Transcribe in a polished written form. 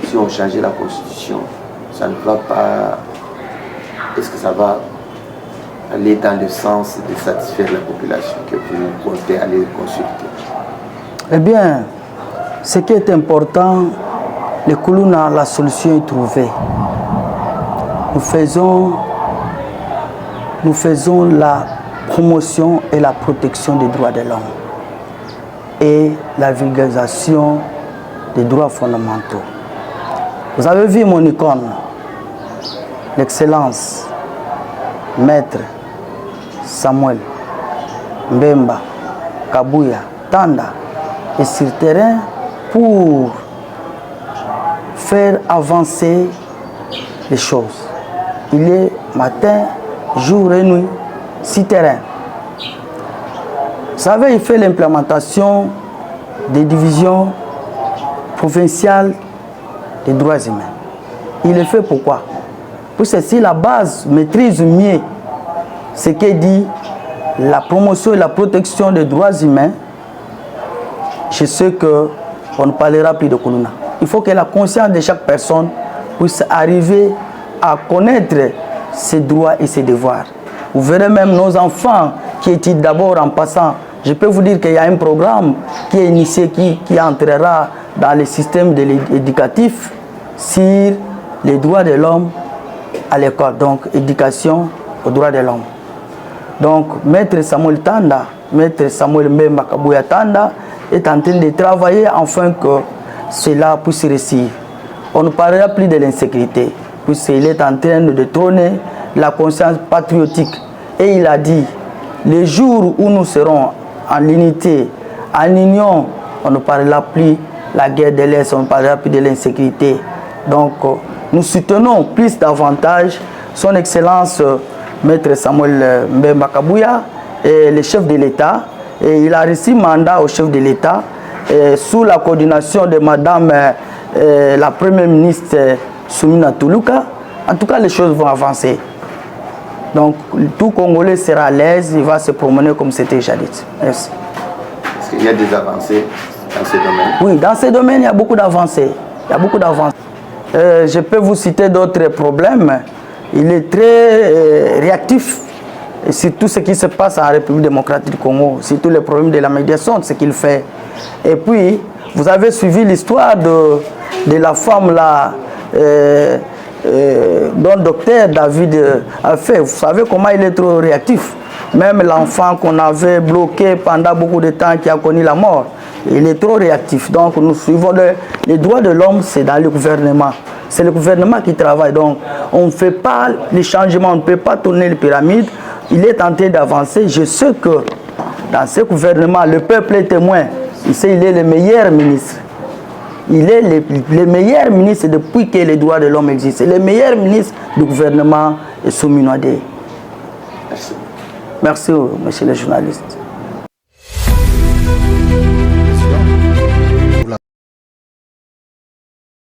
si on changeait la constitution, ça ne va pas... Est-ce que ça va aller dans le sens de satisfaire la population que vous comptez aller consulter? Eh bien, ce qui est important, le Koulouna, la solution est trouvée. Nous faisons la promotion et la protection des droits de l'homme et la vulgarisation des droits fondamentaux. Vous avez vu mon icône, l'excellence, Maître Samuel Mbemba Kabuya Tanda est sur terrain pour faire avancer les choses. Il est matin, jour et nuit, sur terrain. Vous savez, il fait l'implémentation des divisions provinciales des droits humains. Il le fait pourquoi? Parce que si la base maîtrise mieux ce qu'est dit la promotion et la protection des droits humains, je sais qu'on ne parlera plus de Koulouna. Il faut que la conscience de chaque personne puisse arriver à connaître ses droits et ses devoirs. Vous verrez même nos enfants qui étudient d'abord en passant. Je peux vous dire qu'il y a un programme qui est initié, qui entrera dans le système éducatif sur les droits de l'homme à l'école. Donc, éducation aux droits de l'homme. Donc, Maître Samuel Tanda, Maître Samuel Mbemba Kabuya Tanda est en train de travailler afin que cela puisse réussir. On ne parlera plus de l'insécurité, puisqu'il est en train de trôner la conscience patriotique. Et il a dit, les jours où nous serons en unité, en union, on ne parlera plus de la guerre de l'Est, on ne parlera plus de l'insécurité. Donc, nous soutenons plus davantage son Excellence Maître Samuel Mbemba Kabuya et le chef de l'État. Et il a reçu mandat au chef de l'État sous la coordination de Madame la Première ministre Soumina Toulouka. En tout cas, les choses vont avancer. Donc, tout Congolais sera à l'aise, il va se promener comme c'était déjà dit. Merci. Est-ce qu'il y a des avancées dans ce domaine? Oui, dans ce domaine, il y a beaucoup d'avancées. Il y a beaucoup d'avancées. Je peux vous citer d'autres problèmes. Il est très réactif sur tout ce qui se passe en République démocratique du Congo, sur tous les problèmes de la médiation, ce qu'il fait. Et puis, vous avez suivi l'histoire de la femme là, dont le docteur David a fait. Vous savez comment il est trop réactif. Même l'enfant qu'on avait bloqué pendant beaucoup de temps, qui a connu la mort, il est trop réactif. Donc nous suivons les droits de l'homme, c'est dans le gouvernement. C'est le gouvernement qui travaille. Donc on ne fait pas les changements, on ne peut pas tourner les pyramides. Il est en train d'avancer. Je sais que dans ce gouvernement, le peuple est témoin. Il sait qu'il est le meilleur ministre. Il est le meilleur ministre depuis que les droits de l'homme existent. C'est le meilleur ministre du gouvernement Souminoadé. Merci. Merci, monsieur le journaliste.